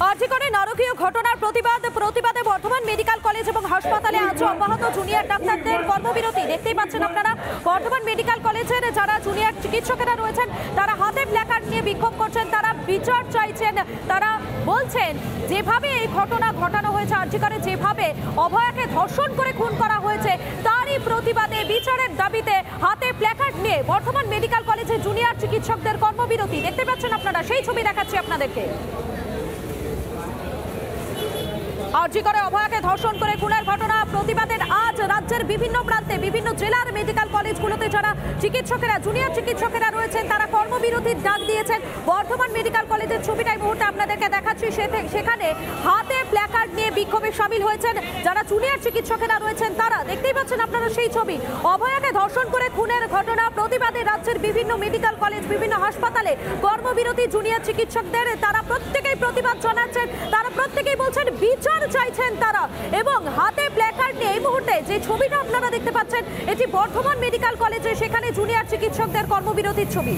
আরজিকরে নারকীয় ঘটনার প্রতিবাদে বর্ধমান মেডিকেল কলেজ এবং হাসপাতালে আজ অব্যাহত জুনিয়র ডাক্তারদের কর্মবিরতি। দেখতেই পাচ্ছেন আপনারা, বর্ধমান মেডিকেল কলেজের যারা জুনিয়র চিকিৎসকেরা রয়েছেন তারা হাতে প্ল্যাকার্ড নিয়ে বিক্ষোভ করছেন, তারা বিচার চাইছেন। তারা বলছেন যেভাবে এই ঘটনা ঘটানো হয়েছে, আরজিকরে যেভাবে অভয়াকে ধর্ষণ করে খুন করা হয়েছে, তারই প্রতিবাদে বিচারের দাবিতে হাতে প্ল্যাকার্ড নিয়ে বর্ধমান মেডিকেল কলেজের জুনিয়র চিকিৎসকদের কর্মবিরতি। দেখতে পাচ্ছেন আপনারা, সেই ছবি দেখাচ্ছি আপনাদেরকে। আরজিকরে অভয়াকে ধর্ষণ করে খুনের ঘটনা প্রতিবাদের আজ রাজ্যের বিভিন্ন প্রান্তে বিভিন্ন জেলার মেডিকেল কলেজগুলোতে যারা চিকিৎসকেরা জুনিয়র চিকিৎসকেরা রয়েছেন তারা কর্মবিরতির ডাক দিয়েছেন। বর্ধমান মেডিকেল কলেজের ছবিটা এই মুহূর্তে আপনাদেরকে দেখাচ্ছি। সেখানে হাতে প্ল্যাকার্ড নিয়ে বিক্ষোভে সামিল হয়েছেন যারা জুনিয়র চিকিৎসকেরা রয়েছেন তারা। দেখতেই পাচ্ছেন আপনারা সেই ছবি। অভয়াকে ধর্ষণ করে খুনের ঘটনা প্রতিবাদে রাজ্যের বিভিন্ন মেডিকেল কলেজ বিভিন্ন হাসপাতালে কর্মবিরতি জুনিয়র চিকিৎসকদের। তারা প্রত্যেকেই প্রতিবাদ জানাচ্ছেন, তারা প্রত্যেকেই বলছেন বিচার চাইছেন তারা, এবং হাতে প্ল্যাকার্ড নিয়ে এই মুহূর্তে যে ছবিটা আপনারা দেখতে পাচ্ছেন এটি বর্ধমান মেডিকেল কলেজে, সেখানে জুনিয়র চিকিৎসকদের কর্মবিরতির ছবি।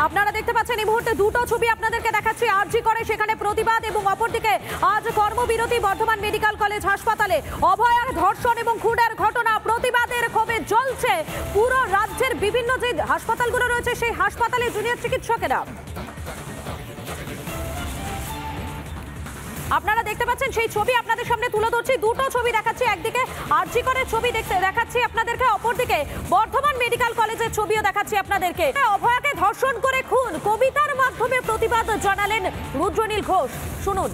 আপনারা দেখতে পাচ্ছেন এই মুহূর্তে দুটো ছবি আপনাদেরকে দেখাচ্ছি। আরজিকরে সেখানে প্রতিবাদ এবং অপরদিকে আজ কর্মবিরতি বর্ধমান মেডিকেল কলেজ হাসপাতালে। অভয়ার ধর্ষণ এবং খুনের ঘটনা প্রতিবাদের ক্ষোভে জ্বলছে পুরো রাজ্যের বিভিন্ন যে হাসপাতালগুলো রয়েছে সেই হাসপাতালে জুনিয়র চিকিৎসকেরা। আপনারা দেখতে পাচ্ছেন সেই ছবি আপনাদের সামনে তুলে ধরছি। দুটো ছবি দেখাচ্ছি, একদিকে আরজিকরের ছবি দেখাচ্ছি আপনাদেরকে, অপরদিকে বর্ধমান মেডিকেল কলেজের ছবিও দেখাচ্ছি আপনাদেরকে। অভয়াকে ধর্ষণ করে খুন, কবিতার মাধ্যমে প্রতিবাদ জানালেন রুদ্রনীল ঘোষ। শুনুন।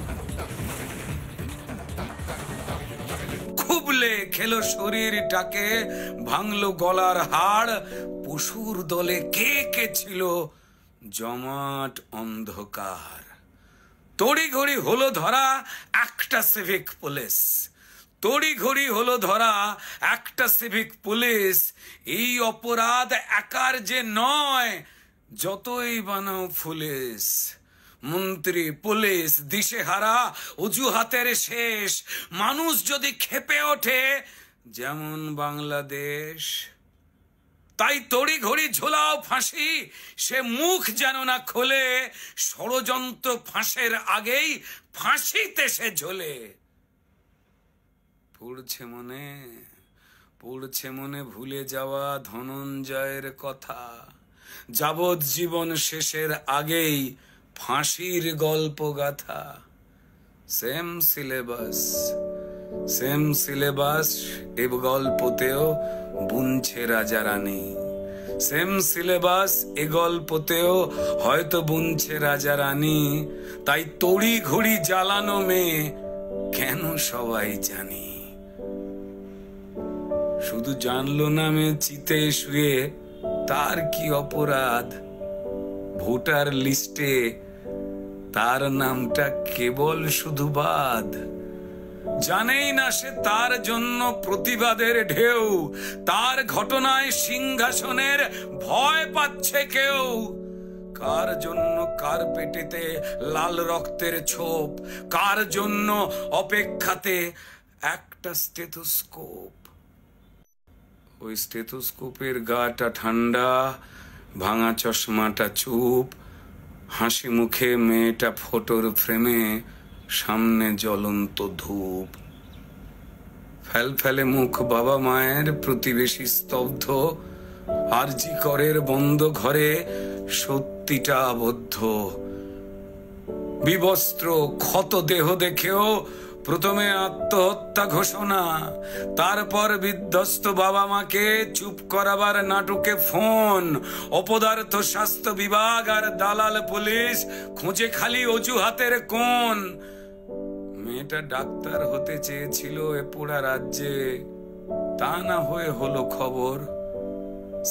খুবলে খেলো শরীরটাকে, ভাঙলো গলার হাড়, পশুর দলে কে কে ছিল জমাট অন্ধকার। তড়িঘড়ি হলো ধরা একটা সিভিক পুলিশ, তড়িঘড়ি হলো ধরা একটা সিভিক পুলিশ। এই অপরাধ একার যে নয়, যতই বানাও পুলিশ। মন্ত্রী পুলিশ দিশেহারা, অজুহাতের শেষ। মানুষ যদি ক্ষেপে ওঠে যেমন বাংলাদেশ, তাই তড়িঘড়ি ঝোলাও ফাঁসি, সে মুখ যেন না খোলে। ষড়যন্ত্র ফাঁসের আগেই ফাঁসিতে সে ঝোলে। পড়ছে মনে ভুলে যাওয়া ধনঞ্জয়ের কথা। যাবজ্জীবন শেষের আগেই ফাঁসির গল্প গাথা। সেম সিলেবাস এ গল্পতেও বুনছে রাজা রানী। সেম সিলেবাস এ গল্পতেও হয়তো বুনছে রাজা রানী। তাই তড়ি ঘড়ি জ্বালানো মেয়ে কেন সবাই জানি। শুধু জানলো না মেয়ে চিতে শুয়ে তার কি অপরাধ। ভোটার লিস্টে তার নামটা কেবল শুধু বাদ। জানেই না সে তার জন্য প্রতিবাদের ঢেউ। তার ঘটনায় সিংহাসনের ভয় পাচ্ছে কেউ। কার জন্য কার পেটেতে লাল রক্তের ছোপ, কার জন্য অপেক্ষাতে একটা স্টেথোস্কোপ। ওই স্টেথোস্কোপের গাটা ঠান্ডা, ভাঙা চশমাটা চুপ। হাসি মুখে মেয়েটা ফটোর ফ্রেমে, সামনে জ্বলন্ত ধূপ। ফেলে মুখ বাবা মায়ের, প্রতিবেশী স্তব্ধ। আরজিকরের বন্ধ ঘরে সত্যিটা আবদ্ধ। বিবস্ত্র ক্ষত দেহ দেখেও প্রথমে আত্মহত্যা ঘোষণা, তারপর বিধ্বস্ত বাবা মাকে চুপ করাবার নাটকে ফোন। অপদার্থ স্বাস্থ্য বিভাগ আর দালাল পুলিশ খোঁজে খালি অজুহাতের কোণ। মেয়েটা ডাক্তার হতে চেয়েছিল এ পোড়া রাজ্যে, তা না হয়ে হলো খবর।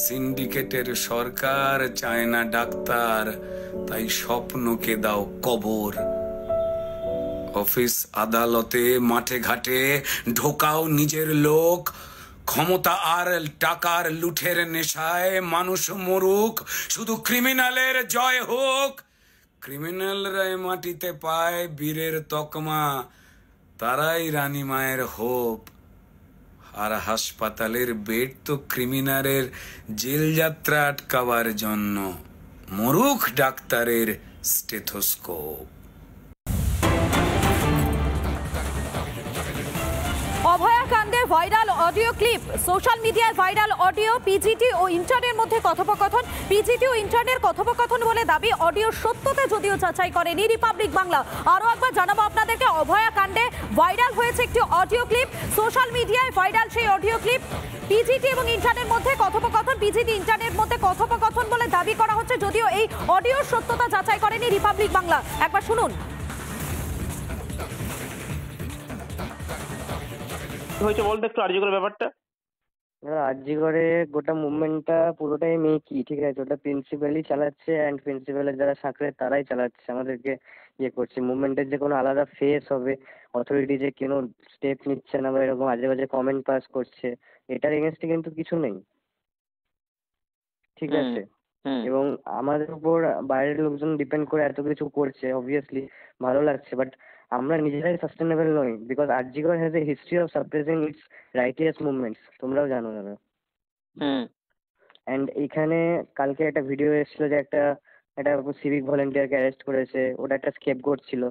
সিন্ডিকেটের সরকার চায় না ডাক্তার, তাই স্বপ্নকে দাও কবর। অফিস আদালতে মাঠে ঘাটে ঢোকাও নিজের লোক। ক্ষমতা আর টাকার লুঠের নেশায় মানুষ মরুক, শুধু ক্রিমিনালের জয় হোক। ক্রিমিনালরা মাটিতে পায় বীরের তকমা, তারাই রানী মায়ের হোপ। আর হাসপাতালের বেড তো ক্রিমিনালের জেল যাত্রা আটকাবার জন্য, মরুখ ডাক্তারের স্টেথোস্কোপ। অভয়া কাণ্ডে ভাইরাল অডিও ক্লিপ, সোশ্যাল মিডিয়ায় ভাইরাল অডিও। পিজিটি ও ইন্টার্নের মধ্যে কথোপকথন। পিজিটি ও ইন্টার্নের কথোপকথন বলে দাবি। অডিওর সত্যতা যদিও যাচাই করেনি রিপাবলিক বাংলা। আরও একবার জানাবো আপনাদেরকে, অভয়া কাণ্ডে ভাইরাল হয়েছে একটি অডিও ক্লিপ, সোশ্যাল মিডিয়ায় ভাইরাল সেই অডিও ক্লিপ। পিজিটি এবং ইন্টার্নের মধ্যে কথোপকথন, পিজিটি ইন্টার্নের মধ্যে কথোপকথন বলে দাবি করা হচ্ছে, যদিও এই অডিওর সত্যতা যাচাই করেনি রিপাবলিক বাংলা। একবার শুনুন। হয়েছে বলতে একটু আরজি করে ব্যাপারটা। আরজি করে গোটা মুভমেন্টটা পুরোটাই মেকি, ঠিক আছে? ওটা প্রিন্সিপালই চালাচ্ছে, অ্যান্ড প্রিন্সিপালের যারা সাকরে তারাই চালাচ্ছে, আমাদেরকে ইয়ে করছে। মুভমেন্টের যে কোনো আলাদা ফেস হবে, অথরিটি যে কোনো স্টেপ নিচ্ছে না বা এরকম আজে বাজে কমেন্ট পাস করছে, এটার এগেনস্টে কিন্তু কিছু নেই, ঠিক আছে? এবং আমাদের উপর বাইরের লোকজন ডিপেন্ড করে এত কিছু করছে, অবভিয়াসলি ভালো লাগছে, বাট আমরা নিজেরাই সাস্টেনেবল নই, because RG Kar has a history of suppressing it's righteous movements, তোমরাও জানো দাদা। অ্যান্ড এইখানে কালকে একটা ভিডিও এসেছিল যে একটা সিভিক ভলেন্টিয়ারকে অ্যারেস্ট করেছে, ওটা একটা স্কেপগোট ছিল,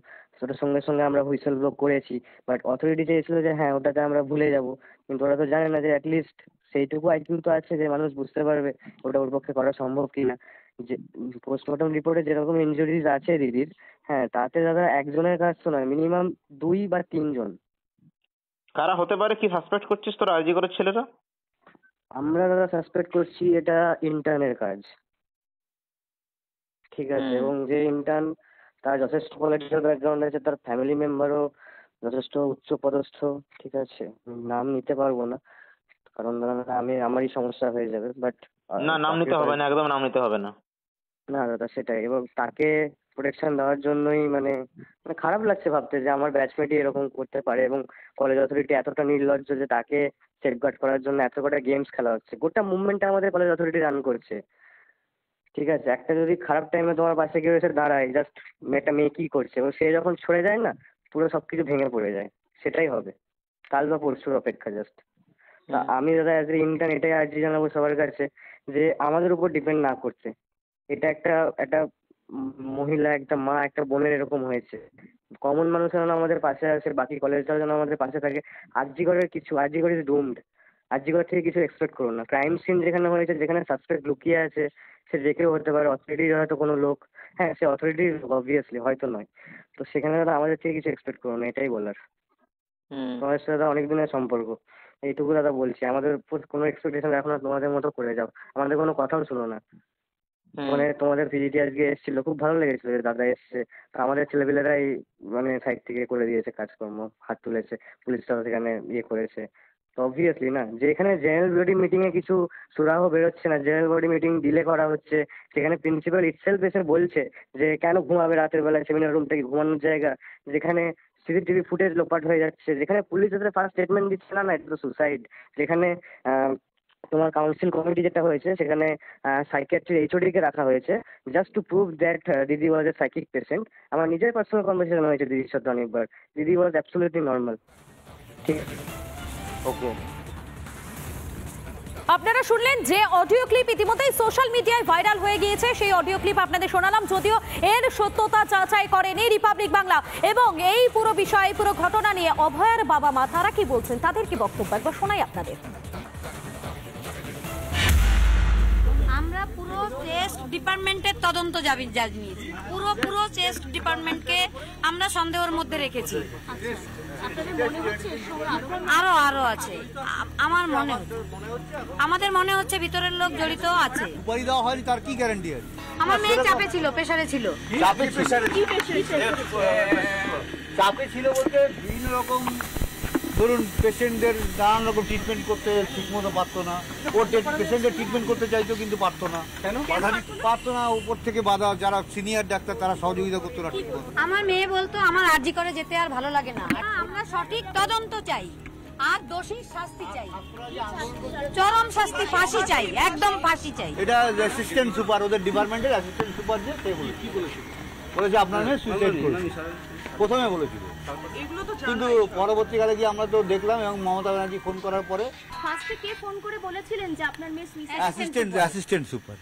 ওটার সঙ্গে সঙ্গে আমরা হুইসেল ব্লো করেছি, বাট অথরিটি চেয়েছিল যে হ্যাঁ ওটাতে আমরা ভুলে যাব, কিন্তু ওরা তো জানে না যে অ্যাটলিস্ট সেইটুকু আইকিউ তো আছে যে মানুষ বুঝতে পারবে ওটা ওর পক্ষে করা সম্ভব কিনা। যে পোস্টমর্টম রিপোর্টে যেরকম ইনজুরিজ আছে দিদির, হ্যাঁ তাতে দাদা একজনের কাজ তো নয়, মিনিমাম 2 বা 3 জন। কারা হতে পারে, কি সাসপেক্ট করছিস তোর আরজি করার ছেলেরা? আমরা দাদা সাসপেক্ট করছি এটা ইন্টার্নের কাজ, ঠিক আছে? এবং যে ইন্টার্ন তার যথেষ্ট পলিটিক্যাল ব্যাকগ্রাউন্ড আছে, তার ফ্যামিলি মেম্বারও যথেষ্ট উচ্চ পদস্থ, ঠিক আছে? নাম নিতে পারবো না কারণ দাদা আমারই সমস্যা হয়ে যাবে, বাট না, নাম নিতে হবে না, একদম নাম নিতে হবে না। না দাদা সেটাই, এবং তাকে প্রোটেকশন দেওয়ার জন্যই মানে খারাপ লাগছে ভাবতে যে আমার ব্যাচমেটই এরকম করতে পারে, এবং কলেজ অথরিটি এতটা নির্লজ্জ যে তাকে সেফগার্ড করার জন্য এত কটা গেমস খেলা হচ্ছে। গোটা মুভমেন্টটা আমাদের কলেজ অথরিটি রান করছে, ঠিক আছে? একটা যদি খারাপ টাইমে তোমার পাশে কেউ এসে দাঁড়ায়, জাস্ট একটা মেয়ে কি করছে, এবং সে যখন সরে যায় না, পুরো সবকিছু ভেঙে পড়ে যায়। সেটাই হবে, কাল বা পরশুর অপেক্ষা জাস্ট। তা আমি দাদা অ্যাজ এ ইন্টার্ন এটাই আর্জি জানাবো সবার কাছে যে আমাদের উপর ডিপেন্ড না করতে। এটা একটা একটা মহিলা, একটা মা, একটা বোনের এরকম হয়েছে, কমন মানুষের যেন আমাদের পাশে আসে, বাকি কলেজটাও যেন আমাদের পাশে থাকে। RG Kar is doomed. আরজিকর থেকে কিছু এক্সপেক্ট করুন না। ক্রাইম সিন যেখানে হয়েছে, যেখানে সাসপেক্ট লুকিয়ে আছে, সে যে কেউ হতে পারে, অথরিটির হয়তো কোনো লোক, হ্যাঁ সে অথরিটির অবভিয়াসলি, হয়তো নয়, তো সেখানে দাদা আমাদের থেকে কিছু এক্সপেক্ট করুন না, এটাই বলার। তোমাদের সাথে দাদা অনেক দিনের সম্পর্ক, এইটুকু দাদা বলছি। আমাদের উপর কোনো এক্সপেকটেশন রাখো না, তোমাদের মতো করে যাও, আমাদের কোনো কথাও শুনো না। মানে তোমাদের ভিজিটি আজকে এসেছিল, খুব ভালো লেগেছিল যে দাদা এসছে, আমাদের ছেলেপিলেরাই মানে সাইড থেকে করে দিয়েছে কাজকর্ম, হাত তুলেছে, পুলিশরাও সেখানে ইয়ে করেছে। তো অবভিয়াসলি না, যে এখানে জেনারেল বডি মিটিংয়ে কিছু সুরাহ বেরোচ্ছে না, জেনারেল বডি মিটিং ডিলে করা হচ্ছে, সেখানে প্রিন্সিপাল ইটসেলফ এসে বলছে যে কেন ঘুমাবে রাতের বেলায়, সেমিনার রুম থেকে ঘুমানোর জায়গা, যেখানে সিসিটিভি ফুটেজ লোপাট হয়ে যাচ্ছে, যেখানে পুলিশ এসে ফার্স্ট স্টেটমেন্ট দিচ্ছে না এটা তো সুসাইড, যেখানে তোমার কাউন্সিল কমিটি যেটা হয়েছে সেখানে সাইকিয়াট্রি এইচওডিকে রাখা হয়েছে জাস্ট টু প্রুভ দ্যাট দিদি ওয়াজ এ সাইকিক পেশেন্ট। আমার নিজের পার্সোনাল কনভারসেশন হয়েছে দিদির সাথে অনেকবার, দিদি ওয়াজ অ্যাবসলিউটলি নর্মাল, ঠিক আছে? ওকে। আপনারা শুনলেন যে অডিও ক্লিপ ইতিমধ্যেই সোশ্যাল মিডিয়ায় ভাইরাল হয়ে গিয়েছে, সেই অডিও ক্লিপ আপনাদের শোনালাম, যদিও এর সত্যতা যাচাই করেনি রিপাবলিক বাংলা। এবং এই পুরো বিষয়, পুরো ঘটনা নিয়ে অভয়ার বাবা মা তারা কি বলছেন, তাদের কি বক্তব্য, একবার শোনাই আপনাদের। আমরা পুরো চেস্ট ডিপার্টমেন্টের তদন্ত জানিয়েছি, পুরো চেস্ট ডিপার্টমেন্টকে আমরা সন্দেহের মধ্যে রেখেছি। আরো আছে, আমাদের মনে হচ্ছে ভিতরের লোক জড়িত আছে। উপারি দেওয়া হয়নি তার কি গ্যারান্টি আছে? আমার মেয়ে চাপে ছিল, প্রেসারে ছিল। চাপে ছিল বলতে বিভিন্ন রকম, ধরুন পেশেন্টদের নানান রকম ট্রিটমেন্ট করতে ঠিকমতো পারতো না, ওর পেশেন্টের ট্রিটমেন্ট করতে চাইতো কিন্তু পারতো না। কেন পারতো না? উপর থেকে বাধা, যারা সিনিয়র ডাক্তার তারা সহযোগিতা করতো না ঠিকমতো। আমার মেয়ে বলতো আমার আরজি করে যেতে আর ভালো লাগে না, আমরা সঠিক তদন্ত চাই আর দোষীর শাস্তি চাই, চরম শাস্তি, ফাঁসি চাই, একদম ফাঁসি চাই। এটা অ্যাসিস্ট্যান্ট সুপার, ওদের ডিপার্টমেন্টের অ্যাসিস্ট্যান্ট সুপার যে সে বলে কি বলেছে, বলেছে আপনার মেয়ে সুইসাইড করেছে, প্রথমে বলেছিল, কিন্তু পরবর্তীকালে গিয়ে আমরা তো দেখলাম এবং মমতা ব্যানার্জি ফোন করার পরে ফার্স্টে কে ফোন করে বলেছিলেন যে আপনার মেয়ে সুইসাইড? Assistant super.